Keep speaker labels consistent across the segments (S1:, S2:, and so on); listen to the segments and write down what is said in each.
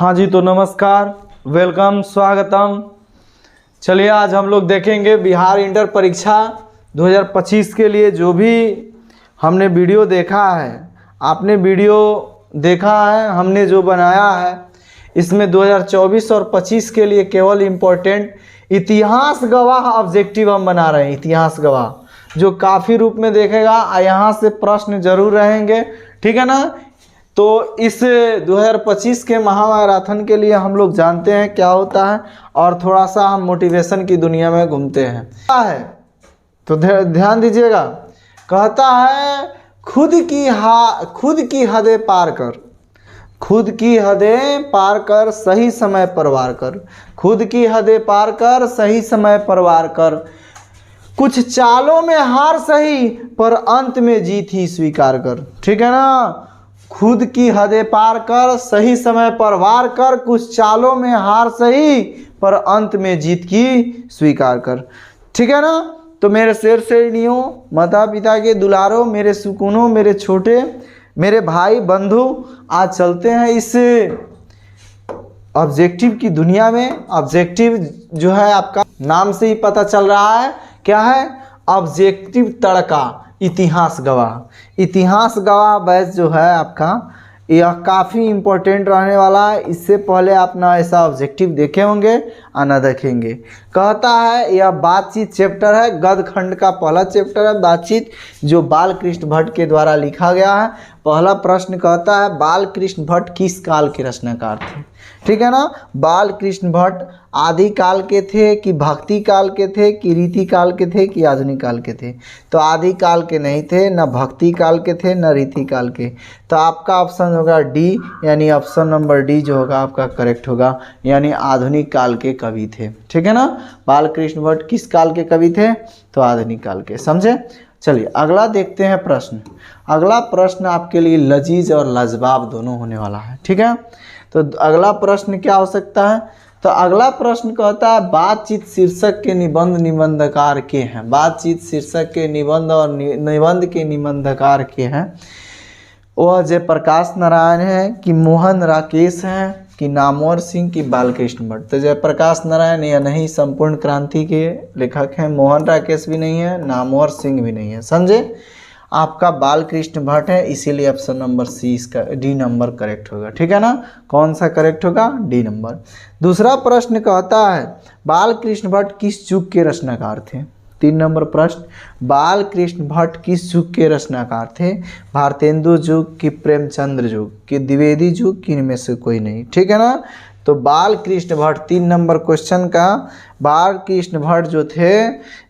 S1: हाँ जी, तो नमस्कार, वेलकम, स्वागतम। चलिए आज हम लोग देखेंगे बिहार इंटर परीक्षा 2025 के लिए जो भी हमने वीडियो देखा है, आपने वीडियो देखा है, हमने जो बनाया है, इसमें 2024 और 25 के लिए केवल इम्पोर्टेंट इतिहास गवाह ऑब्जेक्टिव हम बना रहे हैं। इतिहास गवाह जो काफ़ी रूप में देखेगा, यहाँ से प्रश्न जरूर रहेंगे, ठीक है ना। तो इस 2025 के महामैराथन के लिए हम लोग जानते हैं क्या होता है और थोड़ा सा हम मोटिवेशन की दुनिया में घूमते हैं। क्या है तो ध्यान दीजिएगा। कहता है खुद की हदें पार कर, खुद की हदें पार कर, सही समय पर वार कर, खुद की हदें पार कर, सही समय पर वार कर, कुछ चालों में हार सही पर अंत में जीत ही स्वीकार कर। ठीक है ना। खुद की हदें पार कर, सही समय पर वार कर, कुछ चालों में हार सही पर अंत में जीत की स्वीकार कर। ठीक है ना। तो मेरे शेर शेरनियों, माता पिता के दुलारों, मेरे सुकूनों, मेरे छोटे, मेरे भाई बंधु, आज चलते हैं इस ऑब्जेक्टिव की दुनिया में। ऑब्जेक्टिव जो है आपका नाम से ही पता चल रहा है, क्या है? ऑब्जेक्टिव तड़का इतिहास गवाह। इतिहास गवाह बैच जो है आपका, यह काफ़ी इम्पोर्टेंट रहने वाला है। इससे पहले आप ना ऐसा ऑब्जेक्टिव देखे होंगे और ना देखेंगे। कहता है यह बातचीत चैप्टर है, गद्य खंड का पहला चैप्टर है बातचीत, जो बाल कृष्ण भट्ट के द्वारा लिखा गया है। पहला प्रश्न कहता है बाल कृष्ण भट्ट किस काल के रचनाकार थे? ठीक है ना। बाल कृष्ण भट्ट आदि काल के थे कि भक्ति काल के थे कि रीति काल के थे कि आधुनिक काल के थे? तो आदि काल के नहीं थे, न भक्ति काल के थे, न रीति काल के। तो आपका ऑप्शन होगा डी, यानी ऑप्शन नंबर डी जो होगा आपका करेक्ट होगा, यानी आधुनिक काल के कवि थे। ठीक है ना। बाल कृष्ण भट्ट किस काल के कवि थे? तो आधुनिक काल के। समझे। चलिए अगला देखते हैं प्रश्न। अगला प्रश्न आपके लिए लजीज और लाजवाब दोनों होने वाला है। ठीक है। तो अगला प्रश्न क्या हो सकता है? तो अगला प्रश्न कहता है बातचीत शीर्षक के निबंध निबंधकार के हैं। बातचीत शीर्षक के निबंध और निबंध के निबंधकार के हैं। वह जयप्रकाश नारायण है कि मोहन राकेश हैं कि नामवर सिंह की बालकृष्ण भट्ट? तो जयप्रकाश नारायण या नहीं संपूर्ण क्रांति के लेखक हैं, मोहन राकेश भी नहीं है, नामवर सिंह भी नहीं है। समझे। आपका बालकृष्ण भट्ट है, इसीलिए ऑप्शन नंबर सी, इसका डी नंबर करेक्ट होगा। ठीक है ना। कौन सा करेक्ट होगा? D number. दूसरा प्रश्न कहता है बालकृष्ण भट्ट किस युग के रचनाकार थे? 3 नंबर प्रश्न, बालकृष्ण भट्ट किस युग के रचनाकार थे? भारतेंदु युग की प्रेमचंद्र युग की द्विवेदी युग की, इनमें से कोई नहीं। ठीक है ना। तो बालकृष्ण भट्ट 3 नंबर क्वेश्चन का, बालकृष्ण भट्ट जो थे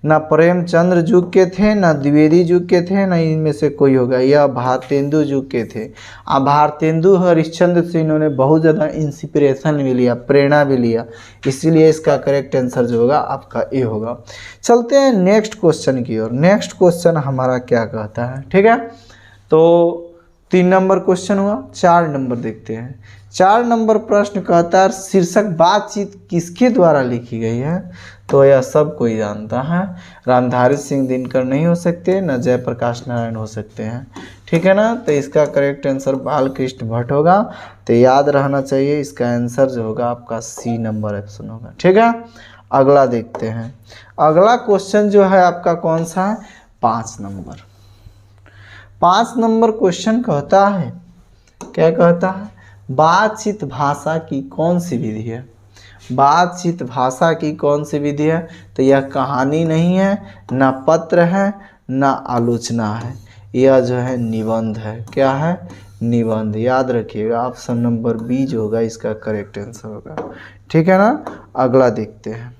S1: ना प्रेमचंद्र युग के थे, ना द्विवेदी युग के थे, ना इनमें से कोई होगा। यह भारतेंदु युग के थे। भारतेंदु हरिश्चंद्र से इन्होंने बहुत ज़्यादा इंस्पिरेशन भी लिया, प्रेरणा भी लिया, इसीलिए इसका करेक्ट आंसर जो होगा आपका ए होगा। चलते हैं नेक्स्ट क्वेश्चन की ओर। नेक्स्ट क्वेश्चन हमारा क्या कहता है? ठीक है। तो 3 नंबर क्वेश्चन हुआ। 4 नंबर देखते हैं। 4 नंबर प्रश्न कहता है शीर्षक बातचीत किसके द्वारा लिखी गई है? तो यह सब कोई जानता है, रामधारी सिंह दिनकर नहीं हो सकते, न जयप्रकाश नारायण हो सकते हैं। ठीक है ना। तो इसका करेक्ट आंसर बालकृष्ण भट्ट होगा। तो याद रहना चाहिए, इसका आंसर जो होगा आपका सी नंबर ऑप्शन होगा। ठीक है। अगला देखते हैं। अगला क्वेश्चन जो है आपका कौन सा है? 5 नंबर। 5 नंबर क्वेश्चन कहता है, क्या कहता है? बातचीत भाषा की कौन सी विधि है? बातचीत भाषा की कौन सी विधि है? तो यह कहानी नहीं है, ना पत्र है, ना आलोचना है, यह जो है निबंध है। क्या है? निबंध। याद रखिएगा, ऑप्शन नंबर बी जो होगा इसका करेक्ट आंसर होगा। ठीक है ना। अगला देखते हैं।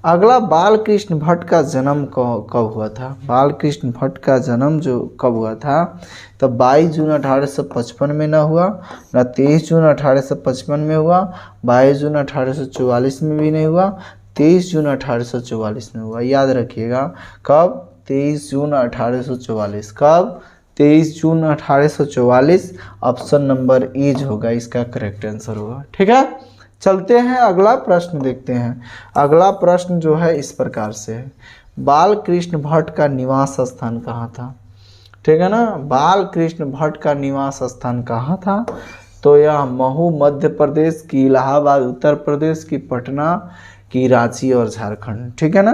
S1: अगला बालकृष्ण भट्ट का जन्म कब हुआ था? बालकृष्ण भट्ट का जन्म जो कब हुआ था? तो 22 जून 1855 में ना हुआ, ना 23 जून 1855 में हुआ, 22 जून 1844 में भी नहीं हुआ, 23 जून 1844 में हुआ। याद रखिएगा कब? 23 जून 1844। कब? 23 जून 1844। ऑप्शन नंबर ए जो होगा इसका करेक्ट आंसर होगा। ठीक है। चलते हैं अगला प्रश्न देखते हैं। अगला प्रश्न जो है इस प्रकार से है, बालकृष्ण भट्ट का निवास स्थान कहाँ था? ठीक है ना। बालकृष्ण भट्ट का निवास स्थान कहाँ था? तो तो यह महू मध्य प्रदेश की, इलाहाबाद उत्तर प्रदेश की, पटना की, रांची और झारखंड। ठीक है ना।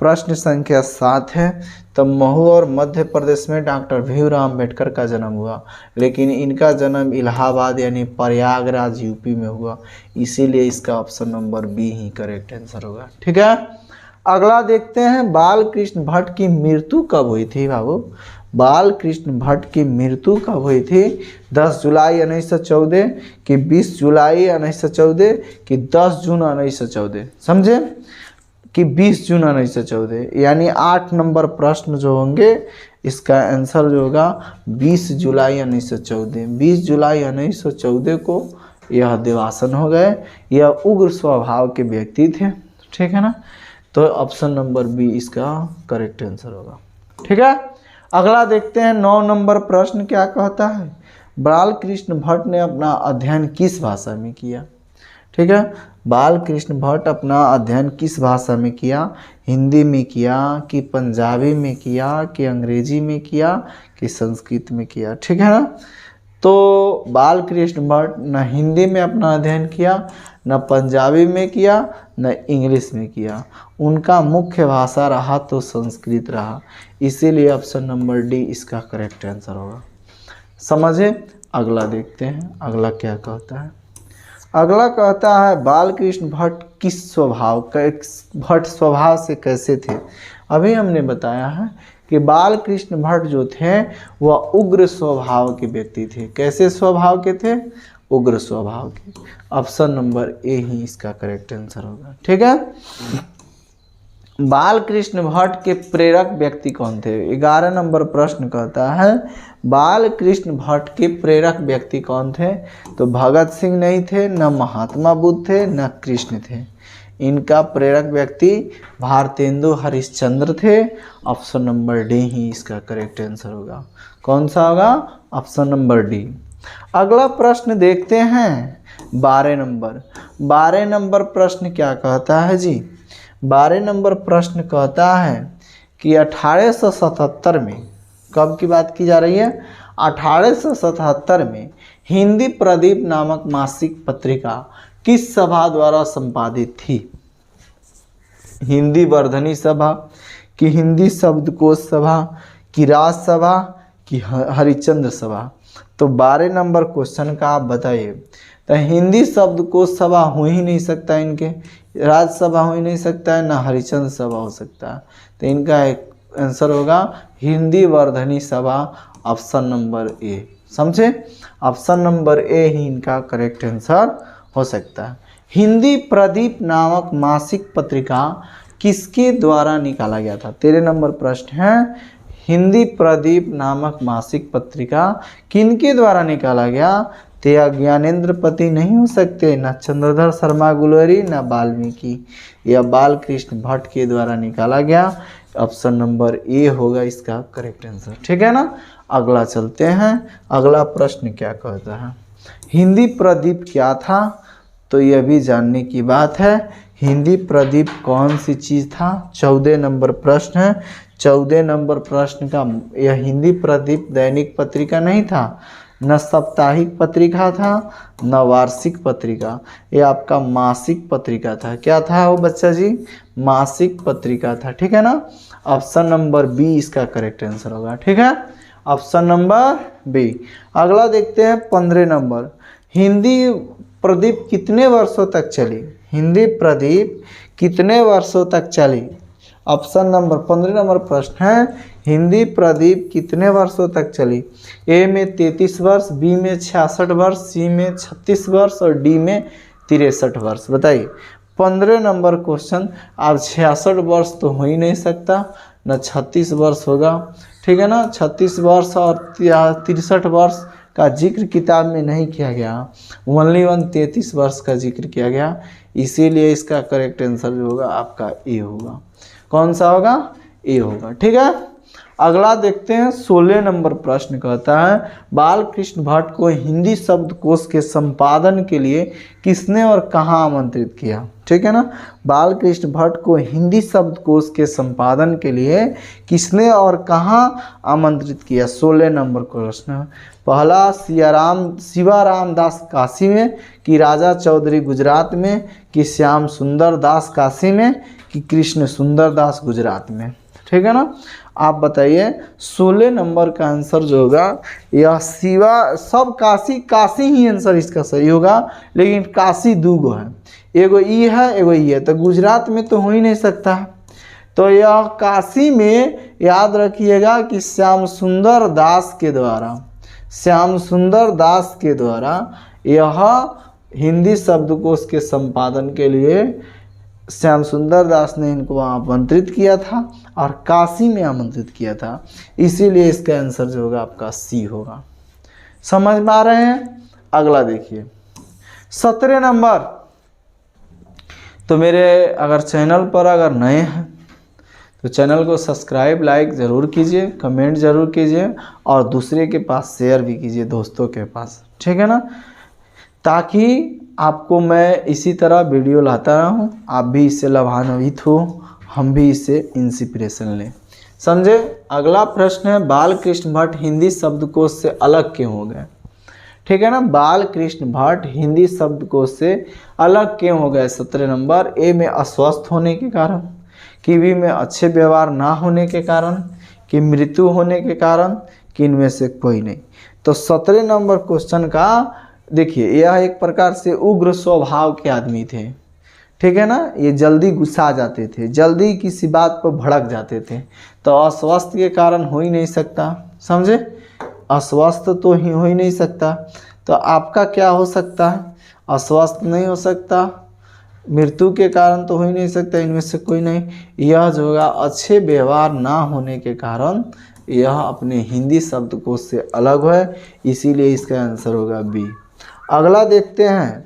S1: प्रश्न संख्या 7 है, तो महू और मध्य प्रदेश में डॉक्टर भीमराव अम्बेडकर का जन्म हुआ, लेकिन इनका जन्म इलाहाबाद यानी प्रयागराज यूपी में हुआ, इसीलिए इसका ऑप्शन नंबर बी ही करेक्ट आंसर होगा। ठीक है। अगला देखते हैं, बाल कृष्ण भट्ट की मृत्यु कब हुई थी बाबू? बाल कृष्ण भट्ट की मृत्यु कब हुई थी? 10 जुलाई 1914 कि 20 जुलाई 1914 कि 10 जून 1914? समझे कि 20 जून 1914, यानी 8 नंबर प्रश्न जो होंगे इसका आंसर जो होगा 20 जुलाई 1914। 20 जुलाई 1914 को यह देवासन हो गए। यह उग्र स्वभाव के व्यक्ति थे। ठीक है ना। तो ऑप्शन नंबर बी इसका करेक्ट आंसर होगा। ठीक है। अगला देखते हैं 9 नंबर प्रश्न क्या कहता है, बाल कृष्ण भट्ट ने अपना अध्ययन किस भाषा में किया? ठीक है। बाल कृष्ण भट्ट अपना अध्ययन किस भाषा में किया? हिंदी में किया कि पंजाबी में किया कि अंग्रेजी में किया कि संस्कृत में किया? ठीक है ना। तो बाल कृष्ण भट्ट न हिंदी में अपना अध्ययन किया, न पंजाबी में किया, न इंग्लिश में किया। उनका मुख्य भाषा रहा तो संस्कृत रहा, इसीलिए ऑप्शन नंबर डी इसका करेक्ट आंसर होगा। समझे। अगला देखते हैं, अगला क्या कहता है। अगला कहता है, बाल कृष्ण भट्ट भट्ट स्वभाव से कैसे थे? अभी हमने बताया है कि बाल कृष्ण भट्ट जो थे वह उग्र स्वभाव के व्यक्ति थे। कैसे स्वभाव के थे? उग्र स्वभाव के। ऑप्शन नंबर ए ही इसका करेक्ट आंसर होगा। ठीक है। बाल कृष्ण भट्ट के प्रेरक व्यक्ति कौन थे? 11 नंबर प्रश्न कहता है, बाल कृष्ण भट्ट के प्रेरक व्यक्ति कौन थे? तो भगत सिंह नहीं थे, न महात्मा बुद्ध थे, न कृष्ण थे। इनका प्रेरक व्यक्ति भारतेंदु हरिश्चंद्र थे। ऑप्शन नंबर डी ही इसका करेक्ट आंसर होगा। कौन सा होगा? Option number D. अगला प्रश्न देखते हैं 12 नंबर। 12 नंबर प्रश्न क्या कहता है जी? 12 नंबर प्रश्न कहता है कि 1877 में, कब की बात की जा रही है? 1877 में हिंदी प्रदीप नामक मासिक पत्रिका किस सभा द्वारा संपादित थी? हिंदी वर्धनी सभा कि हिंदी शब्दकोश सभा कि राजसभा कि हरिश्चंद्र सभा? तो 12 नंबर क्वेश्चन का आप बताइए। तो हिंदी शब्दकोश सभा हो ही नहीं सकता, इनके राज्यसभा हो ही नहीं सकता है, ना हरिश्चंद्र सभा हो सकता है। तो इनका एक आंसर होगा Hindi Vardhani Sabha. Option number A. समझे। ऑप्शन नंबर ए ही इनका करेक्ट आंसर हो सकता है। हिंदी प्रदीप नामक मासिक पत्रिका किसके द्वारा निकाला गया था? 13 नंबर प्रश्न है, हिंदी प्रदीप नामक मासिक पत्रिका किनके द्वारा निकाला गया? तो यह ज्ञानेंद्र पति नहीं हो सकते, न चंद्रधर शर्मा गुलेरी, न वाल्मीकि। यह बाल कृष्ण भट्ट के द्वारा निकाला गया। ऑप्शन नंबर ए होगा इसका करेक्ट आंसर। ठीक है ना। अगला चलते हैं। अगला प्रश्न क्या कहता है, हिंदी प्रदीप क्या था? तो यह भी जानने की बात है। हिंदी प्रदीप कौन सी चीज़ था? 14 नंबर प्रश्न है। 14 नंबर प्रश्न का, यह हिंदी प्रदीप दैनिक पत्रिका नहीं था, न साप्ताहिक पत्रिका था, न वार्षिक पत्रिका। यह आपका मासिक पत्रिका था। क्या था वो बच्चा जी? मासिक पत्रिका था। ठीक है ना। ऑप्शन नंबर बी इसका करेक्ट आंसर होगा। ठीक है। Option number B. अगला देखते हैं 15 नंबर। हिंदी प्रदीप कितने वर्षों तक चली? हिंदी प्रदीप कितने वर्षों तक चली? ऑप्शन नंबर 15 नंबर प्रश्न है, हिंदी प्रदीप कितने वर्षों तक चली? ए में 33 वर्ष, बी में 66 वर्ष, सी में 36 वर्ष और डी में 63 वर्ष। बताइए 15 नंबर क्वेश्चन। अब 66 वर्ष तो हो ही नहीं सकता, न 36 वर्ष होगा। ठीक है ना। 36 वर्ष और 63 वर्ष का जिक्र किताब में नहीं किया गया, ओनली 33 वर्ष का जिक्र किया गया। इसीलिए इसका करेक्ट आंसर जो होगा आपका ए होगा। कौन सा होगा? ए होगा। ठीक है। अगला देखते हैं 16 नंबर प्रश्न कहता है बालकृष्ण भट्ट को हिंदी शब्दकोश के संपादन के लिए किसने और कहाँ आमंत्रित किया। ठीक है ना, बालकृष्ण भट्ट को हिंदी शब्दकोश के संपादन के लिए किसने और कहाँ आमंत्रित किया। 16 नंबर प्रश्न। पहला शिवाराम दास काशी में, कि राजा चौधरी गुजरात में, कि श्याम सुंदर दास काशी में, कि कृष्ण सुंदर दास गुजरात में। ठीक है ना, आप बताइए 16 नंबर का आंसर जो होगा यह सब काशी ही आंसर इसका सही होगा, लेकिन काशी दो गो है, एगो ई है एगो ई है, तो गुजरात में तो हो ही नहीं सकता। तो यह काशी में याद रखिएगा कि श्याम सुंदर दास के द्वारा यह हिंदी शब्दकोश के संपादन के लिए श्याम सुंदर दास ने इनको आमंत्रित किया था और काशी में आमंत्रित किया था, इसीलिए इसका आंसर जो होगा आपका सी होगा। समझ में आ रहे हैं। अगला देखिए 17 नंबर। तो मेरे अगर चैनल पर अगर नए हैं तो चैनल को सब्सक्राइब लाइक ज़रूर कीजिए, कमेंट ज़रूर कीजिए और दूसरे के पास शेयर भी कीजिए, दोस्तों के पास। ठीक है ना, ताकि आपको मैं इसी तरह वीडियो लाता रहूं, आप भी इससे लाभान्वित हो, हम भी इससे इंस्पिरेशन लें। समझे। अगला प्रश्न है बालकृष्ण भट्ट हिंदी शब्दकोश से अलग क्यों हो गए। ठीक है ना, बालकृष्ण भट्ट हिंदी शब्दकोश से अलग क्यों हो गए। 17 नंबर। ए में अस्वस्थ होने के कारण, कि बी में अच्छे व्यवहार ना होने के कारण, कि मृत्यु होने के कारण, कि इनमें से कोई नहीं। तो 17 नंबर क्वेश्चन का देखिए, यह एक प्रकार से उग्र स्वभाव के आदमी थे। ठीक है ना, ये जल्दी गुस्सा जाते थे, जल्दी किसी बात पर भड़क जाते थे, तो अस्वस्थ के कारण हो ही नहीं सकता। समझे, अस्वस्थ तो ही हो ही नहीं सकता, तो आपका क्या हो सकता है, अस्वस्थ नहीं हो सकता, मृत्यु के कारण तो हो ही नहीं सकता, इनमें से कोई नहीं। यह जो होगा अच्छे व्यवहार ना होने के कारण यह अपने हिंदी शब्दकोश से अलग है, इसीलिए इसका आंसर होगा बी। अगला देखते हैं।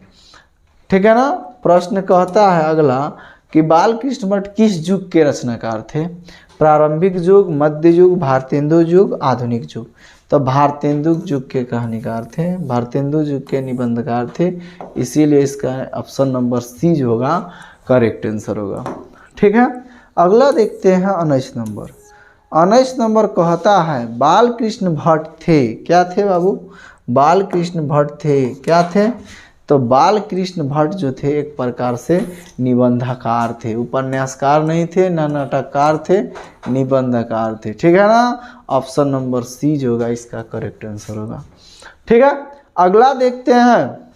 S1: ठीक है ना, प्रश्न कहता है अगला कि बालकृष्ण भट्ट किस युग के रचनाकार थे। प्रारंभिक युग, मध्य युग, भारतेंदु युग, आधुनिक युग। तो भारतेंदु युग के कहानीकार थे, भारतेंदु युग के निबंधकार थे, इसीलिए इसका ऑप्शन नंबर सी जो होगा करेक्ट आंसर होगा। ठीक है, अगला देखते हैं 19 नंबर। 19 नंबर कहता है बालकृष्ण भट्ट थे, क्या थे बाबू, बालकृष्ण भट्ट थे, क्या थे। तो बालकृष्ण भट्ट जो थे एक प्रकार से निबंधकार थे, उपन्यासकार नहीं थे, ना नाटककार थे, निबंधकार थे। ठीक है ना, ऑप्शन नंबर सी जो होगा इसका करेक्ट आंसर होगा। ठीक है, अगला देखते हैं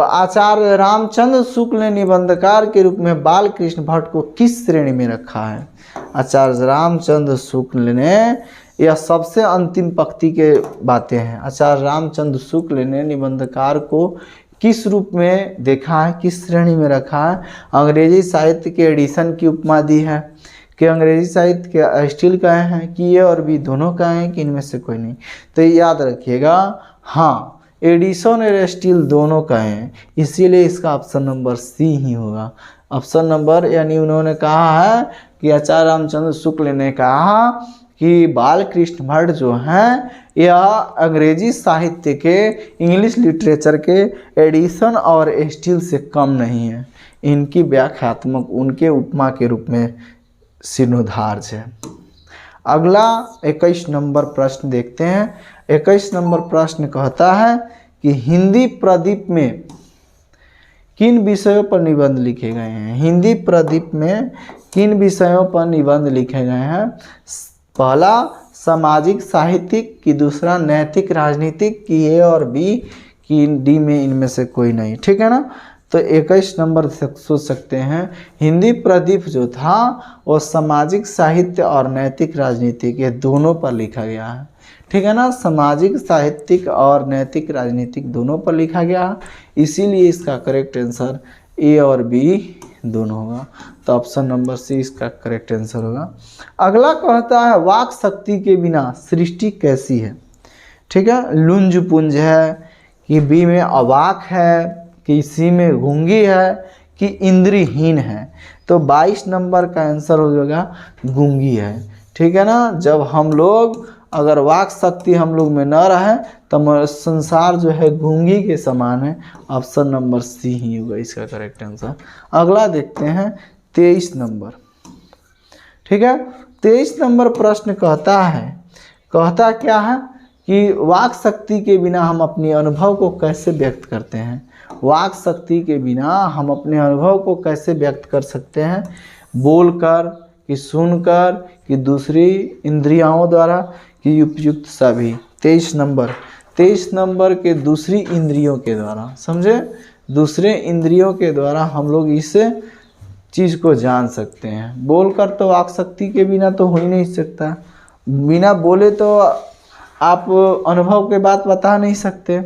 S1: आचार्य रामचंद्र शुक्ल ने निबंधकार के रूप में बालकृष्ण भट्ट को किस श्रेणी में रखा है। आचार्य रामचंद्र शुक्ल ने, यह सबसे अंतिम पंक्ति के बातें हैं, आचार्य रामचंद्र शुक्ल ने निबंधकार को किस रूप में देखा है, किस श्रेणी में रखा है। अंग्रेजी साहित्य के एडिशन की उपमा दी है, कि अंग्रेजी साहित्य के स्टील कहे हैं, कि ये और भी दोनों कहे हैं, कि इनमें से कोई नहीं। तो याद रखिएगा, हाँ एडिशन और स्टील दोनों कहे हैं, इसीलिए इसका ऑप्शन नंबर सी ही होगा। ऑप्शन नंबर यानी उन्होंने कहा है कि आचार्य रामचंद्र शुक्ल ने कहा कि बालकृष्ण भट्ट जो हैं यह अंग्रेजी साहित्य के, इंग्लिश लिटरेचर के एडिशन और स्टील से कम नहीं है, इनकी व्याख्यात्मक उनके उपमा के रूप में सिनोधार्ज है। अगला 21 नंबर प्रश्न देखते हैं। 21 नंबर प्रश्न कहता है कि हिंदी प्रदीप में किन विषयों पर निबंध लिखे गए हैं। हिंदी प्रदीप में किन विषयों पर निबंध लिखे गए हैं। पहला सामाजिक साहित्यिक, कि दूसरा नैतिक राजनीतिक, कि ए और बी, कि डी में इनमें से कोई नहीं। ठीक है ना, तो 21 नंबर से सोच सकते हैं हिंदी प्रदीप जो था वो सामाजिक साहित्य और नैतिक राजनीतिक ये दोनों पर लिखा गया है। ठीक है ना, सामाजिक साहित्यिक और नैतिक राजनीतिक दोनों पर लिखा गया है, इसीलिए इसका करेक्ट आंसर ए और बी दोनों होगा। तो ऑप्शन नंबर सी इसका करेक्ट आंसर होगा। अगला कहता है वाक शक्ति के बिना सृष्टि कैसी है। ठीक है, लुंज पुंज है, कि बी में अवाक है, कि सी में गूंगी है, कि इंद्रिहीन है। तो 22 नंबर का आंसर हो जाएगा गूंगी है। ठीक है ना। जब हम लोग अगर वाक शक्ति हम लोग में न रहे तो संसार जो है गूंगी के समान है। ऑप्शन नंबर सी ही होगा इसका करेक्ट आंसर। अगला देखते हैं 23 नंबर। ठीक है, 23 नंबर प्रश्न कहता क्या है कि वाक शक्ति के बिना हम अपने अनुभव को कैसे व्यक्त करते हैं। वाक शक्ति के बिना हम अपने अनुभव को कैसे व्यक्त कर सकते हैं, बोलकर कि सुनकर कि दूसरी इंद्रियों द्वारा कि उपयुक्त सभी। 23 नंबर के दूसरी इंद्रियों के द्वारा, समझे, दूसरे इंद्रियों के द्वारा हम लोग इस चीज़ को जान सकते हैं। बोलकर तो वाक शक्ति के बिना तो हो ही नहीं सकता, बिना बोले तो आप अनुभव के बात बता नहीं सकते,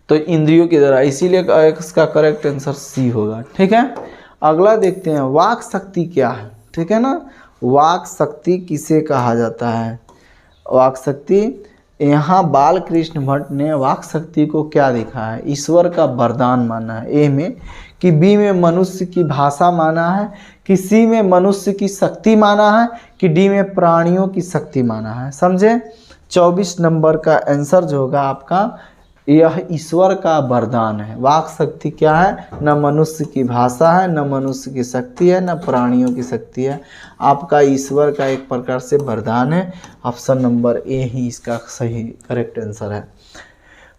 S1: तो इंद्रियों के द्वारा, इसीलिए इसका करेक्ट आंसर सी होगा। ठीक है, अगला देखते हैं वाक शक्ति क्या है। ठीक है ना, वाक शक्ति किसे कहा जाता है। वाक शक्ति, यहाँ बाल कृष्ण भट्ट ने वाक शक्ति को क्या देखा है, ईश्वर का वरदान माना है। ए में कि बी में मनुष्य की भाषा माना है, कि सी में मनुष्य की शक्ति माना है, कि डी में प्राणियों की शक्ति माना है। समझे, 24 नंबर का आंसर जो होगा आपका, यह ईश्वर का वरदान है। वाक शक्ति क्या है, न मनुष्य की भाषा है, न मनुष्य की शक्ति है, न प्राणियों की शक्ति है, आपका ईश्वर का एक प्रकार से वरदान है। ऑप्शन नंबर ए ही इसका सही करेक्ट आंसर है।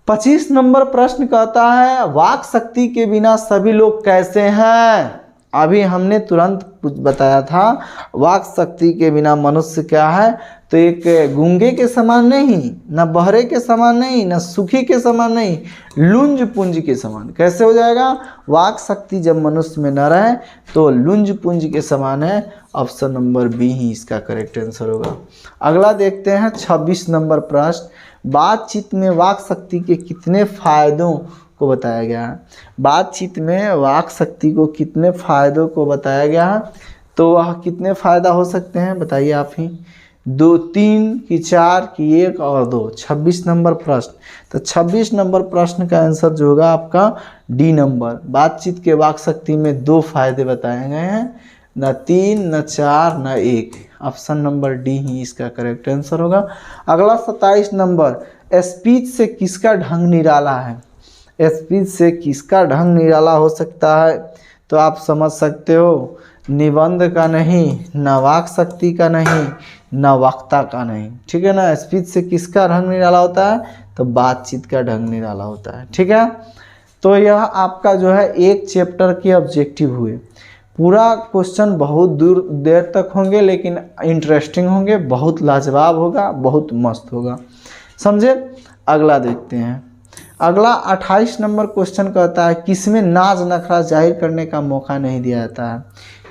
S1: 25 नंबर प्रश्न कहता है वाक शक्ति के बिना सभी लोग कैसे हैं। अभी हमने तुरंत बताया था वाक शक्ति के बिना मनुष्य क्या है, तो एक गूंगे के समान नहीं, न बहरे के समान नहीं, न सुखी के समान नहीं, लुंज पुंज के समान। कैसे हो जाएगा, वाक शक्ति जब मनुष्य में न रहे तो लुंज पुंज के समान है। ऑप्शन नंबर बी ही इसका करेक्ट आंसर होगा। अगला देखते हैं 26 नंबर प्रश्न, बातचीत में वाक शक्ति के कितने फायदों को बताया गया है। बातचीत में वाक शक्ति को कितने फायदों को बताया गया है, तो वह कितने फायदा हो सकते हैं बताइए आप ही। 2, 3 कि 4 कि 1 और 2। 26 नंबर प्रश्न, तो 26 नंबर प्रश्न का आंसर जो होगा आपका डी नंबर। बातचीत के वाक शक्ति में 2 फायदे बताए गए हैं, न 3 न 4 न 1। ऑप्शन नंबर डी ही इसका करेक्ट आंसर होगा। अगला 27 नंबर, स्पीच से किसका ढंग निराला है। स्पीच से किसका ढंग निराला हो सकता है, तो आप समझ सकते हो, निबंध का नहीं, न वाक शक्ति का नहीं, न वक्ता का नहीं। ठीक है ना, स्पीच से किसका ढंग निराला होता है, तो बातचीत का ढंग निराला होता है। ठीक है, तो यह आपका जो है एक चैप्टर के ऑब्जेक्टिव हुए। पूरा क्वेश्चन बहुत दूर देर तक होंगे लेकिन इंटरेस्टिंग होंगे, बहुत लाजवाब होगा, बहुत मस्त होगा। समझे, अगला देखते हैं। अगला 28 नंबर क्वेश्चन कहता है किसमें नाज नखरा जाहिर करने का मौका नहीं दिया जाता है।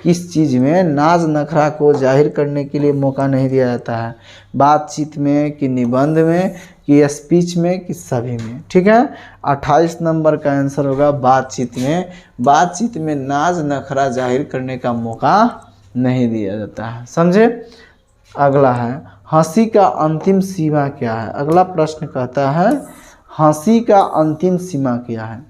S1: किस चीज़ में नाज नखरा को जाहिर करने के लिए मौका नहीं दिया जाता है, बातचीत में कि निबंध में कि स्पीच में कि सभी में। ठीक है, 28 नंबर का आंसर होगा बातचीत में। बातचीत में नाज नखरा जाहिर करने का मौका नहीं दिया जाता है। समझे, अगला है हंसी का अंतिम सीमा क्या है। अगला प्रश्न कहता है हंसी का अंतिम सीमा क्या है।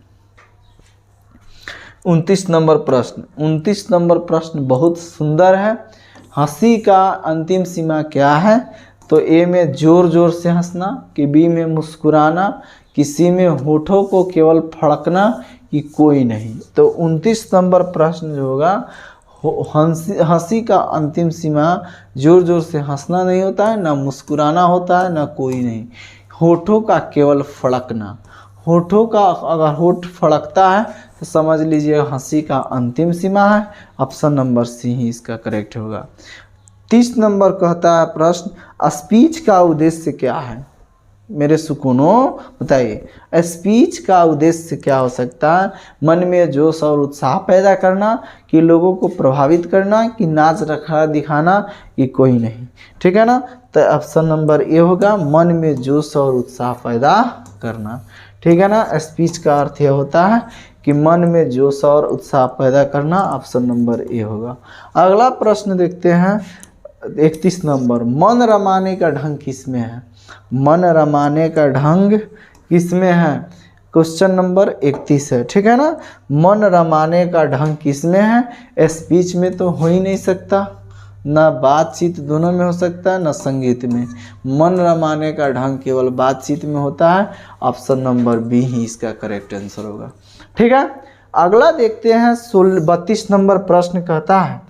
S1: 29 नंबर प्रश्न, 29 नंबर प्रश्न बहुत सुंदर है। हंसी का अंतिम सीमा क्या है, तो ए में जोर जोर से हंसना, कि बी में मुस्कुराना, कि सी में होठों को केवल फड़कना, कि कोई नहीं। तो 29 नंबर प्रश्न जो होगा, हंसी का अंतिम सीमा जोर जोर से हंसना नहीं होता है, ना मुस्कुराना होता है, ना कोई नहीं, होठों का केवल फड़कना। होठों का अगर होठ फड़कता है तो समझ लीजिए हंसी का अंतिम सीमा है। ऑप्शन नंबर सी ही इसका करेक्ट होगा। 30 नंबर कहता है प्रश्न स्पीच का उद्देश्य क्या है। मेरे सुकूनों बताइए, स्पीच का उद्देश्य क्या हो सकता है। मन में जोश और उत्साह पैदा करना, कि लोगों को प्रभावित करना, कि नाच रखा दिखाना, कि कोई नहीं। ठीक है ना, तो ऑप्शन नंबर ए होगा मन में जोश और उत्साह पैदा करना। ठीक है ना, स्पीच का अर्थ यह होता है कि मन में जोश और उत्साह पैदा करना। ऑप्शन नंबर ए होगा। अगला प्रश्न देखते हैं 31 नंबर, मन रमाने का ढंग किसमें है। मन रमाने का ढंग किसमें है, क्वेश्चन नंबर 31 है। ठीक है ना, मन रमाने का ढंग किसमें है, स्पीच में तो हो ही नहीं सकता, ना बातचीत दोनों में हो सकता है, ना संगीत में। मन रमाने का ढंग केवल बातचीत में होता है। ऑप्शन नंबर बी ही इसका करेक्ट आंसर होगा। ठीक है, अगला देखते हैं। 32 नंबर प्रश्न कहता है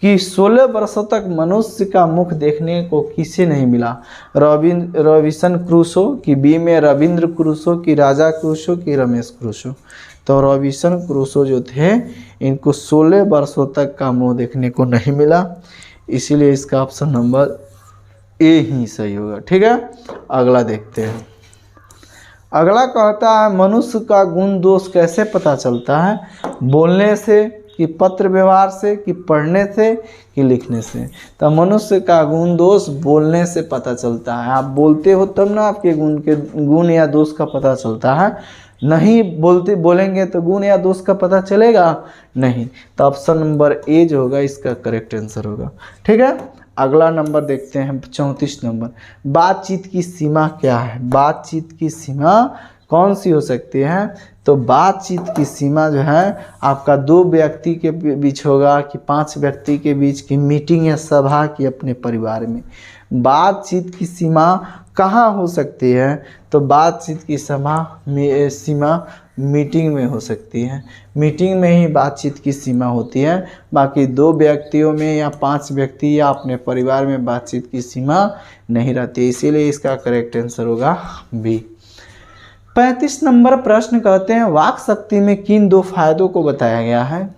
S1: कि 16 वर्षों तक मनुष्य का मुख देखने को किसे नहीं मिला? रॉबिन्सन क्रूसो, कि बी में रविंद्र क्रूसो, कि राजा क्रूसो, कि रमेश क्रूसो? तो रॉबिन्सन क्रूसो जो थे इनको 16 वर्षों तक का मुंह देखने को नहीं मिला, इसीलिए इसका ऑप्शन नंबर ए ही सही होगा। ठीक है, अगला देखते हैं। अगला कहता है मनुष्य का गुण दोष कैसे पता चलता है? बोलने से, कि पत्र व्यवहार से, कि पढ़ने से, कि लिखने से? तो मनुष्य का गुण दोष बोलने से पता चलता है। आप बोलते हो तब ना आपके गुण या दोष का पता चलता है। नहीं बोलेंगे तो गुण या दोष का पता चलेगा नहीं। तो ऑप्शन नंबर ए जो होगा इसका करेक्ट आंसर होगा। ठीक है, अगला नंबर देखते हैं 34 नंबर। बातचीत की सीमा क्या है? बातचीत की सीमा कौन सी हो सकती है? तो बातचीत की सीमा जो है आपका 2 व्यक्ति के बीच होगा, कि 5 व्यक्ति के बीच, की मीटिंग या सभा, की अपने परिवार में? बातचीत की सीमा कहाँ हो सकती है? तो बातचीत की सीमा मीटिंग में हो सकती है। मीटिंग में ही बातचीत की सीमा होती है। बाकी 2 व्यक्तियों में या 5 व्यक्ति या अपने परिवार में बातचीत की सीमा नहीं रहती, इसीलिए इसका करेक्ट आंसर होगा बी। 35 नंबर प्रश्न कहते हैं वाक शक्ति में किन 2 फायदों को बताया गया है?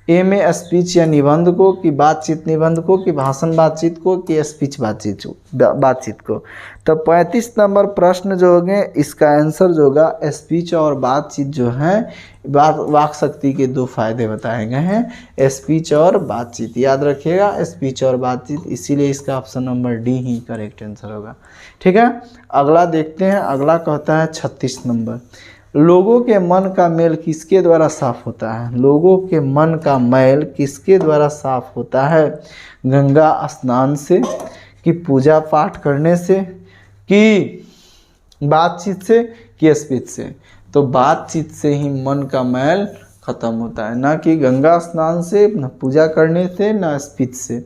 S1: ए में स्पीच या निबंध को, कि बातचीत निबंध को, कि भाषण बातचीत को, कि स्पीच बातचीत को? तो 35 नंबर प्रश्न जो होंगे इसका आंसर जो होगा स्पीच और बातचीत जो है, वाक शक्ति के 2 फायदे बताए गए हैं, स्पीच और बातचीत। याद रखिएगा स्पीच और बातचीत, इसीलिए इसका ऑप्शन नंबर डी ही करेक्ट आंसर होगा। ठीक है, अगला देखते हैं। अगला कहता है 36 नंबर। लोगों के मन का मैल किसके द्वारा साफ होता है? लोगों के मन का मैल किसके द्वारा साफ होता है? गंगा स्नान से, कि पूजा पाठ करने से, कि बातचीत से, कि स्पीच से? तो बातचीत से ही मन का मैल खत्म होता है, ना कि गंगा स्नान से, ना पूजा करने से, ना स्पीच से।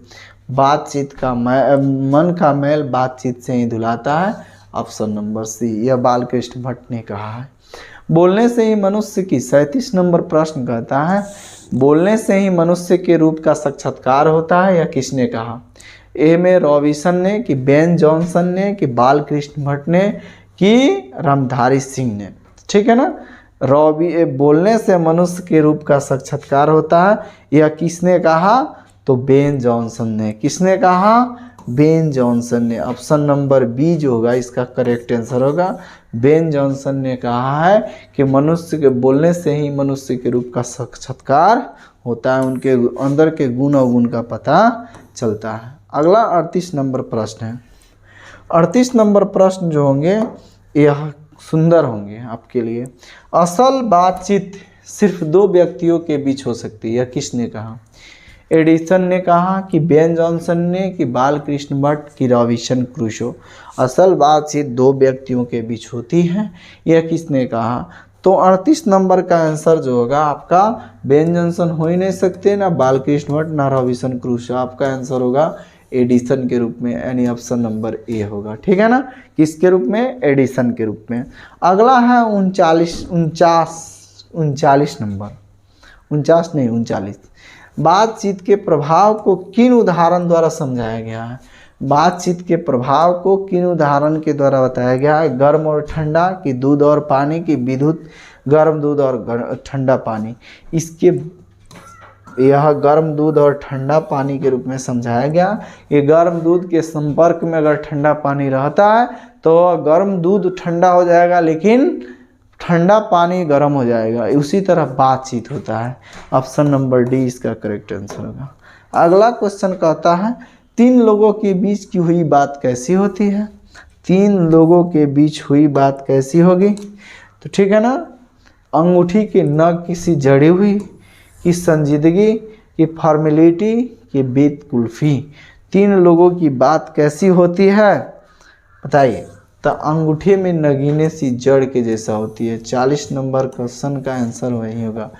S1: बातचीत का मन का मैल बातचीत से ही धुलाता है। ऑप्शन नंबर सी, यह बालकृष्ण भट्ट ने कहा है। बोलने से ही मनुष्य की 37 नंबर प्रश्न कहता है बोलने से ही मनुष्य के रूप का साक्षात्कार होता है, यह किसने कहा? ए में रॉबिन्सन ने, कि बेन जॉनसन ने, कि बालकृष्ण भट्ट ने, कि रामधारी सिंह ने? ठीक है ना, बोलने से मनुष्य के रूप का साक्षात्कार होता है, यह किसने कहा? तो बेन जॉनसन ने। किसने कहा? बेन जॉनसन ने। ऑप्शन नंबर बी जो होगा इसका करेक्ट आंसर होगा। बेन जॉनसन ने कहा है कि मनुष्य के बोलने से ही मनुष्य के रूप का साक्षात्कार होता है, उनके अंदर के गुण अवगुण का पता चलता है। अगला 38 नंबर प्रश्न है। 38 नंबर प्रश्न जो होंगे यह सुंदर होंगे आपके लिए। असल बातचीत सिर्फ 2 व्यक्तियों के बीच हो सकती है, यह किसने कहा? एडिसन ने कहा, कि बेन जॉनसन ने, कि बालकृष्ण भट्ट, कि रॉबिन्सन क्रूसो? असल बातचीत 2 व्यक्तियों के बीच होती है, यह किसने कहा? तो 38 नंबर का आंसर जो होगा आपका बेन जॉनसन हो ही नहीं सकते, ना बालकृष्ण भट्ट, ना रॉबिन्सन क्रूसो। आपका आंसर होगा एडिसन के रूप में, यानी ऑप्शन नंबर ए होगा। ठीक है ना, किसके रूप में? एडिसन के रूप में। अगला है 39 नंबर, 39। बातचीत के प्रभाव को किन उदाहरण द्वारा समझाया गया है? बातचीत के प्रभाव को किन उदाहरण के द्वारा बताया गया है? गर्म और ठंडा, कि दूध और पानी, कि विद्युत गर्म दूध और ठंडा पानी? यह गर्म दूध और ठंडा पानी के रूप में समझाया गया। ये गर्म दूध के संपर्क में अगर ठंडा पानी रहता है तो गर्म दूध ठंडा हो जाएगा, लेकिन ठंडा पानी गर्म हो जाएगा। उसी तरह बातचीत होता है। ऑप्शन नंबर डी इसका करेक्ट आंसर होगा। अगला क्वेश्चन कहता है 3 लोगों के बीच की हुई बात कैसी होती है? 3 लोगों के बीच हुई बात कैसी होगी? तो ठीक है ना, अंगूठी की नग किसी जड़ी हुई, की संजीदगी, की फॉर्मेलिटी, की बीत कुल्फी? 3 लोगों की बात कैसी होती है बताइए? तो अंगूठे में नगीने सी जड़ के जैसा होती है। 40 नंबर क्वेश्चन का आंसर वही होगा।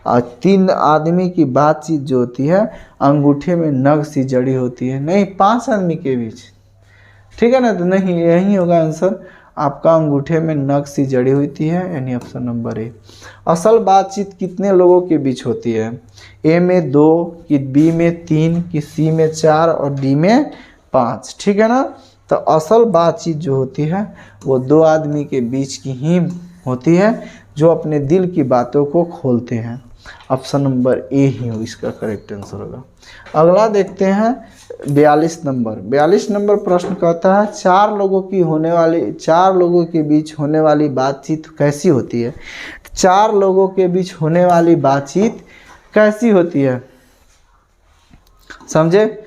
S1: और 3 आदमी की बातचीत जो होती है अंगूठे में नग सी जड़ी होती है। नहीं, 5 आदमी के बीच, ठीक है ना, तो नहीं, यही होगा आंसर आपका, अंगूठे में नग सी जड़ी होती है, यानी ऑप्शन नंबर ए। असल बातचीत कितने लोगों के बीच होती है? ए में 2, कि बी में 3, कि सी में 4 और डी में 5, ठीक है ना। तो असल बातचीत जो होती है वो 2 आदमी के बीच की ही होती है जो अपने दिल की बातों को खोलते हैं। ऑप्शन नंबर ए ही हो इसका करेक्ट आंसर होगा। अगला देखते हैं 42 नंबर। 42 नंबर प्रश्न कहता है 4 लोगों के बीच होने वाली बातचीत कैसी होती है? 4 लोगों के बीच होने वाली बातचीत कैसी होती है, समझे?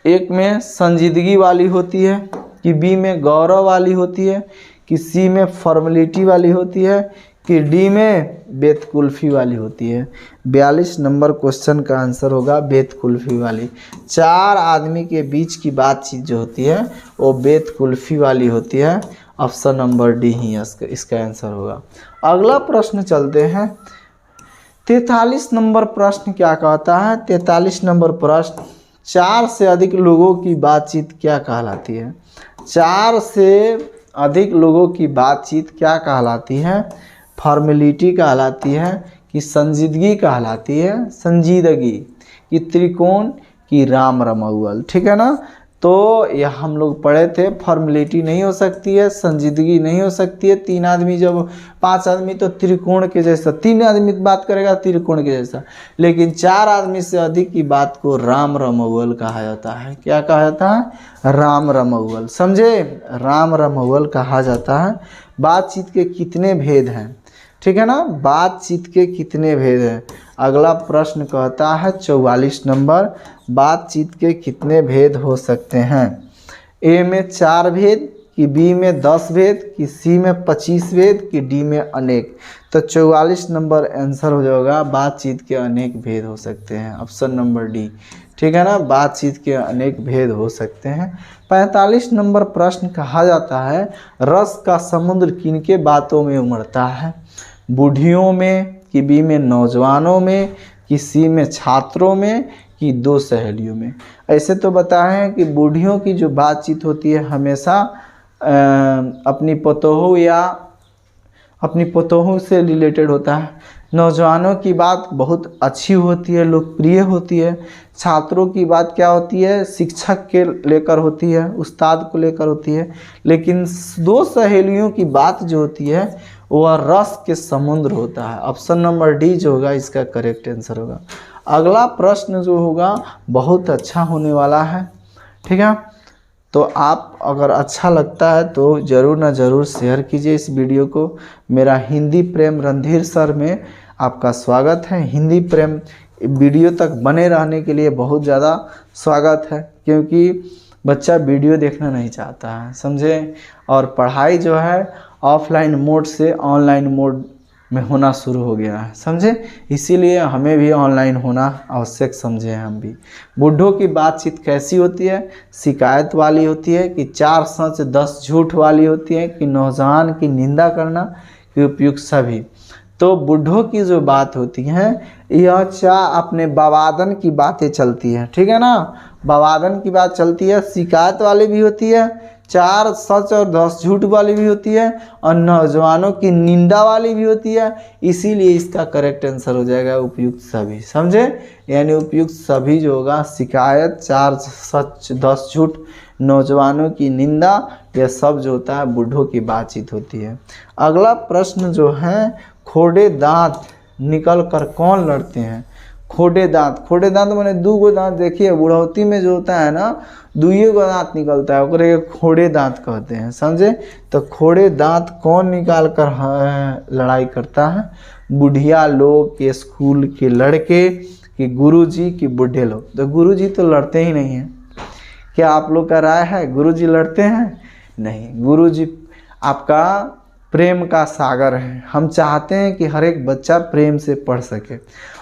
S1: एक में संजीदगी वाली होती है, कि बी में गौरव वाली होती है, कि सी में फॉर्मेलिटी वाली होती है, कि डी में बेतकुल्फी वाली होती है। 42 नंबर क्वेश्चन का आंसर होगा बेतकुल्फी वाली। 4 आदमी के बीच की बातचीत जो होती है वो बेतकुल्फी वाली होती है। ऑप्शन नंबर डी ही इसका आंसर होगा। अगला प्रश्न चलते हैं 43 नंबर प्रश्न क्या कहता है? 43 नंबर प्रश्न 4 से अधिक लोगों की बातचीत क्या कहलाती है? 4 से अधिक लोगों की बातचीत क्या कहलाती है? फॉर्मेलिटी कहलाती है, कि संजीदगी कहलाती है, संजीदगी, कि त्रिकोण, कि राम रमौल, ठीक है ना। तो यह हम लोग पढ़े थे, फॉर्मेलिटी नहीं हो सकती है, संजीदगी नहीं हो सकती है। 3 आदमी जब 5 आदमी तो त्रिकोण के जैसा, 3 आदमी बात करेगा त्रिकोण के जैसा, लेकिन 4 आदमी से अधिक की बात को राम रमौल कहा जाता है। क्या कहा जाता है? राम रमौल, समझे? राम रमौल कहा जाता है। बातचीत के कितने भेद हैं, ठीक है ना, बातचीत के कितने भेद हैं? अगला प्रश्न कहता है 44 नंबर, बातचीत के कितने भेद हो सकते हैं? ए में 4 भेद, कि बी में 10 भेद, कि सी में 25 भेद, कि डी में अनेक। तो 44 नंबर आंसर हो जाएगा बातचीत के अनेक भेद हो सकते हैं। ऑप्शन नंबर डी, ठीक है ना, बातचीत के अनेक भेद हो सकते हैं। 45 नंबर प्रश्न कहा जाता है रस का समुद्र किनके बातों में उमड़ता है? बूढ़ियों में, कि बी में नौजवानों में, कि सी में छात्रों में, कि 2 सहेलियों में। ऐसे तो बताएं कि बूढ़ियों की जो बातचीत होती है हमेशा अपनी पतोहू से रिलेटेड होता है। नौजवानों की बात बहुत अच्छी होती है, लोकप्रिय होती है। छात्रों की बात क्या होती है? शिक्षक के लेकर होती है, उस्ताद को लेकर होती है। लेकिन 2 सहेलियों की बात जो होती है वह रस के समुद्र होता है। ऑप्शन नंबर डी जो होगा इसका करेक्ट आंसर होगा। अगला प्रश्न जो होगा बहुत अच्छा होने वाला है, ठीक है। तो आप अगर अच्छा लगता है तो ज़रूर ना ज़रूर शेयर कीजिए इस वीडियो को। मेरा हिंदी प्रेम रणधीर सर में आपका स्वागत है। हिंदी प्रेम वीडियो तक बने रहने के लिए बहुत ज़्यादा स्वागत है, क्योंकि बच्चा वीडियो देखना नहीं चाहता है, समझे। और पढ़ाई जो है ऑफलाइन मोड से ऑनलाइन मोड में होना शुरू हो गया है, समझे। इसीलिए हमें भी ऑनलाइन होना आवश्यक समझे हैं हम भी। बूढ़ों की बातचीत कैसी होती है? शिकायत वाली होती है, कि 4 सच 10 झूठ वाली होती है, कि नौजवान की निंदा करना, कि उपयुक्त सभी। तो बूढ़ों की जो बात होती है यह अपने बवादन की बातें चलती हैं, ठीक है ना, बवादन की बात चलती है। शिकायत वाली भी होती है, 4 सच और 10 झूठ वाली भी होती है, और नौजवानों की निंदा वाली भी होती है। इसीलिए इसका करेक्ट आंसर हो जाएगा उपयुक्त सभी, समझे। यानी उपयुक्त सभी जो होगा शिकायत, 4 सच 10 झूठ, नौजवानों की निंदा, यह सब जो होता है बूढ़ों की बातचीत होती है। अगला प्रश्न जो है खोड़े दांत निकल कर कौन लड़ते हैं? खोड़े दांत मैंने 2 गो दांत देखिए, बुढ़ौती में जो होता है ना 2 गो दांत निकलता है, ओकरे खोड़े दांत कहते हैं, समझे। तो खोड़े दांत कौन निकाल कर लड़ाई करता है? बुढ़िया लोग, के स्कूल के लड़के, कि गुरुजी, कि बूढ़े लोग। तो गुरुजी तो लड़ते ही नहीं हैं। क्या आप लोग का राय है गुरुजी लड़ते हैं? नहीं, गुरुजी आपका प्रेम का सागर है। हम चाहते हैं कि हर एक बच्चा प्रेम से पढ़ सके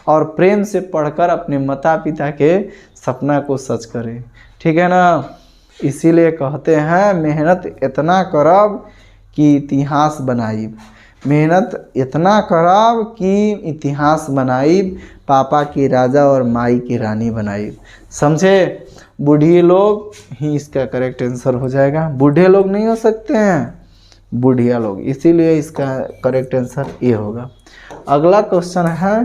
S1: और प्रेम से पढ़कर अपने माता पिता के सपना को सच करे, ठीक है ना। इसीलिए कहते हैं मेहनत इतना करब कि इतिहास बनाई। मेहनत इतना कराब कि इतिहास बनाई, पापा की राजा और माई की रानी बनाई। समझे? बूढ़े लोग ही इसका करेक्ट आंसर हो जाएगा। बूढ़े लोग नहीं हो सकते हैं, बूढ़िया लोग, इसीलिए इसका करेक्ट आंसर ये होगा। अगला क्वेश्चन है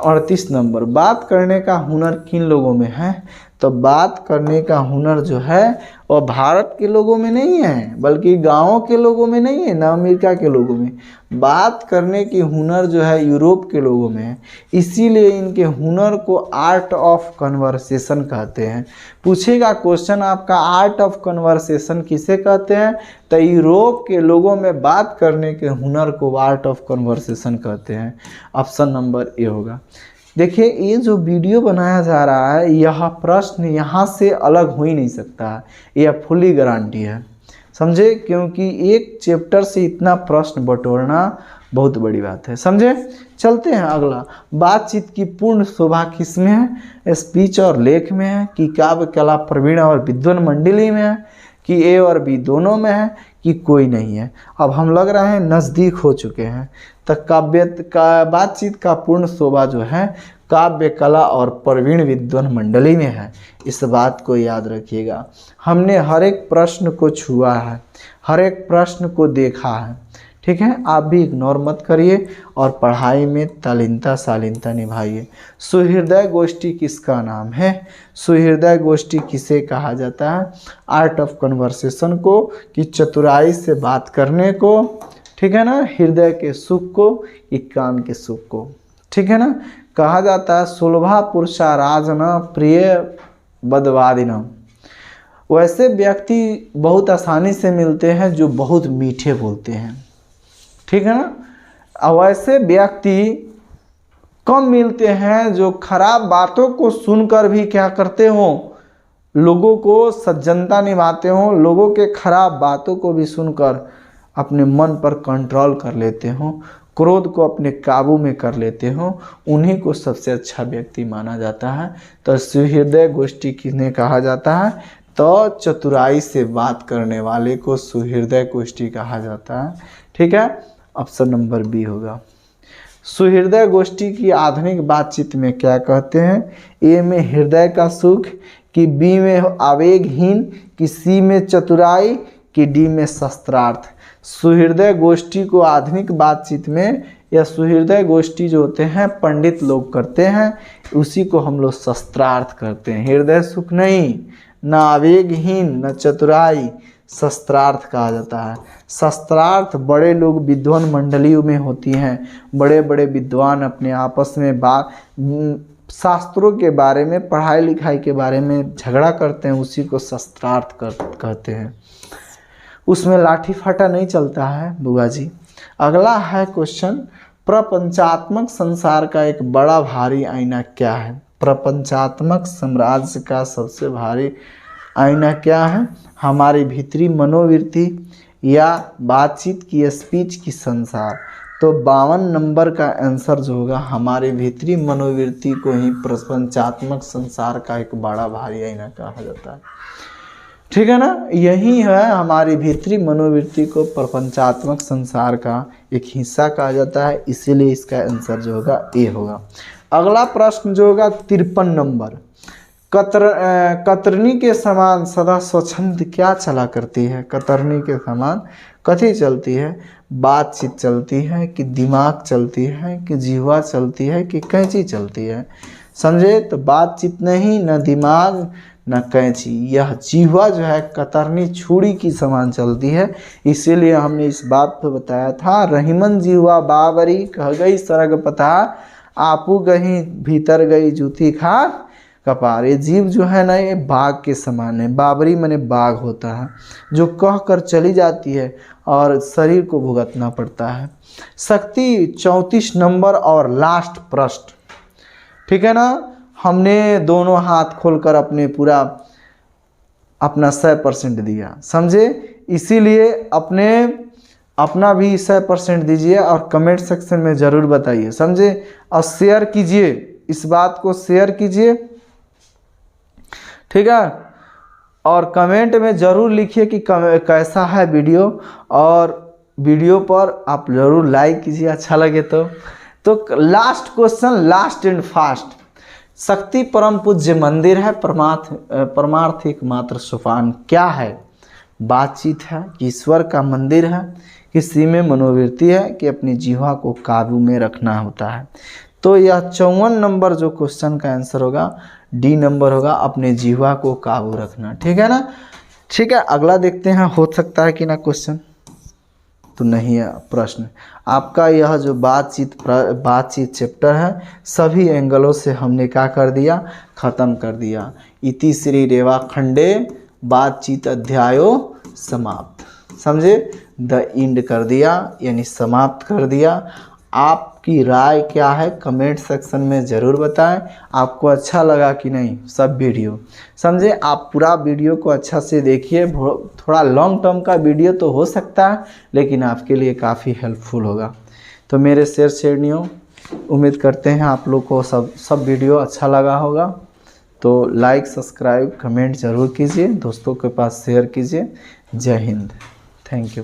S1: 38 नंबर। बात करने का हुनर किन लोगों में है? तो बात करने का हुनर जो है वो भारत के लोगों में नहीं है, बल्कि गांवों के लोगों में नहीं है, ना अमेरिका के लोगों में। बात करने की हुनर जो है यूरोप के लोगों में है, इसीलिए इनके हुनर को आर्ट ऑफ कन्वर्सेशन कहते हैं। पूछेगा क्वेश्चन आपका, आर्ट ऑफ कन्वर्सेशन किसे कहते हैं? तो यूरोप के लोगों में बात करने के हुनर को आर्ट ऑफ कन्वर्सेशन कहते हैं। ऑप्शन नंबर ए होगा। देखिए, ये जो वीडियो बनाया जा रहा है, यह प्रश्न यहाँ से अलग हो ही नहीं सकता है, यह फुली गारंटी है। समझे? क्योंकि एक चैप्टर से इतना प्रश्न बटोरना बहुत बड़ी बात है। समझे? चलते हैं अगला। बातचीत की पूर्ण शोभा किस में है? स्पीच और लेख में है, कि काव्य कला प्रवीण और विद्वान मंडली में है, कि ए और बी दोनों में है, कि कोई नहीं है। अब हम लग रहे हैं नज़दीक हो चुके हैं। तो काव्य का बातचीत का पूर्ण शोभा जो है काव्य कला और प्रवीण विद्वान मंडली में है। इस बात को याद रखिएगा। हमने हर एक प्रश्न को छुआ है, हर एक प्रश्न को देखा है। ठीक है? आप भी इग्नोर मत करिए और पढ़ाई में तल्लीनता शालीनता निभाइए। सुहृदय गोष्ठी किसका नाम है? सुहृदय गोष्ठी किसे कहा जाता है? आर्ट ऑफ कन्वर्सेशन को, कि चतुराई से बात करने को, ठीक है ना, हृदय के सुख को, कि कान के सुख को, ठीक है ना, कहा जाता है। सुलभा पुरुषा राजन प्रिय बदवादिनम। वैसे व्यक्ति बहुत आसानी से मिलते हैं जो बहुत मीठे बोलते हैं, ठीक है ना। वैसे व्यक्ति कम मिलते हैं जो खराब बातों को सुनकर भी क्या करते हो, लोगों को सज्जनता निभाते हो, लोगों के खराब बातों को भी सुनकर अपने मन पर कंट्रोल कर लेते हो, क्रोध को अपने काबू में कर लेते हो, उन्हीं को सबसे अच्छा व्यक्ति माना जाता है। तो सुहृदय गोष्ठी किन्हें कहा जाता है? तो चतुराई से बात करने वाले को सुहृदय गोष्ठी कहा जाता है। ठीक है? ऑप्शन नंबर बी होगा। सुहृदय गोष्ठी की आधुनिक बातचीत में क्या कहते हैं? ए में हृदय का सुख, कि बी में आवेगहीन, कि सी में चतुराई, कि डी में शस्त्रार्थ। सुहृदय गोष्ठी को आधुनिक बातचीत में, या सुहृदय गोष्ठी जो होते हैं पंडित लोग करते हैं, उसी को हम लोग शस्त्रार्थ करते हैं। हृदय सुख नहीं, न आवेगहीन, न चतुराई, शस्त्रार्थ कहा जाता है। शस्त्रार्थ बड़े लोग विद्वान मंडलियों में होती हैं, बड़े बड़े विद्वान अपने आपस में शास्त्रों के बारे में, पढ़ाई लिखाई के बारे में झगड़ा करते हैं, उसी को शस्त्रार्थ कहते हैं। उसमें लाठी फाटा नहीं चलता है बुआ जी। अगला है क्वेश्चन, प्रपंचात्मक संसार का एक बड़ा भारी आईना क्या है? प्रपंचात्मक साम्राज्य का सबसे भारी आईना क्या है? हमारी भीतरी मनोवृत्ति या बातचीत की, स्पीच की, संसार। तो 52 नंबर का आंसर जो होगा, हमारे भीतरी मनोवृत्ति को ही प्रपंचात्मक संसार का एक बड़ा भारी आईना कहा जाता है। ठीक है ना? यही है हमारी भीतरी मनोवृत्ति को प्रपंचात्मक संसार का एक हिस्सा कहा जाता है, इसीलिए इसका आंसर जो होगा ए होगा। अगला प्रश्न जो होगा 53 नंबर, कतरनी के समान सदा स्वच्छंद क्या चला करती है? कतरनी के समान कथी चलती है? बातचीत चलती है, कि दिमाग चलती है, कि जीवा चलती है, कि कैंची चलती है? समझे? तो बातचीत नहीं, न दिमाग, न कैंची, यह जीवा जो है कतरनी छुरी की समान चलती है। इसीलिए हमने इस बात पर बताया था, रहीमन जीवा बाबरी कह गई सरग पता, आपू गई भीतर गई जूती खा कपार। ये जीव जो है ना, ये बाघ के समान है। बाबरी माने बाघ होता है, जो कह कर चली जाती है और शरीर को भुगतना पड़ता है। शक्ति 34 नंबर और लास्ट प्रश्न, ठीक है ना। हमने दोनों हाथ खोलकर अपना 100% दिया, समझे? इसीलिए अपना भी 100% दीजिए और कमेंट सेक्शन में ज़रूर बताइए, समझे? और शेयर कीजिए, इस बात को शेयर कीजिए, ठीक है? और कमेंट में ज़रूर लिखिए कि कैसा है वीडियो, और वीडियो पर आप ज़रूर लाइक कीजिए अच्छा लगे तो last question, last and fast. शक्ति परम पूज्य मंदिर है, परमार्थ एकमात्र सोपान क्या है? बातचीत है, कि ईश्वर का मंदिर है, किसी में मनोवृत्ति है, कि अपनी जीवा को काबू में रखना होता है। तो यह 54 नंबर जो क्वेश्चन का आंसर होगा डी नंबर होगा, अपने जीवा को काबू रखना। ठीक है ना? ठीक है, अगला देखते हैं, हो सकता है कि ना क्वेश्चन तो नहीं है प्रश्न आपका। यह जो बातचीत चैप्टर है सभी एंगलों से हमने क्या कर दिया, ख़त्म कर दिया। इति श्री रेवा खंडे बातचीत अध्यायो समाप्त, समझे? द एंड कर दिया, यानी समाप्त कर दिया। आपकी राय क्या है कमेंट सेक्शन में ज़रूर बताएं। आपको अच्छा लगा कि नहीं सब वीडियो, समझे? आप पूरा वीडियो को अच्छा से देखिए। थोड़ा लॉन्ग टर्म का वीडियो तो हो सकता है, लेकिन आपके लिए काफ़ी हेल्पफुल होगा। तो मेरे शेयर शेयरनियों, उम्मीद करते हैं आप लोग को सब वीडियो अच्छा लगा होगा। तो लाइक, सब्सक्राइब, कमेंट ज़रूर कीजिए, दोस्तों के पास शेयर कीजिए। जय हिंद, थैंक यू।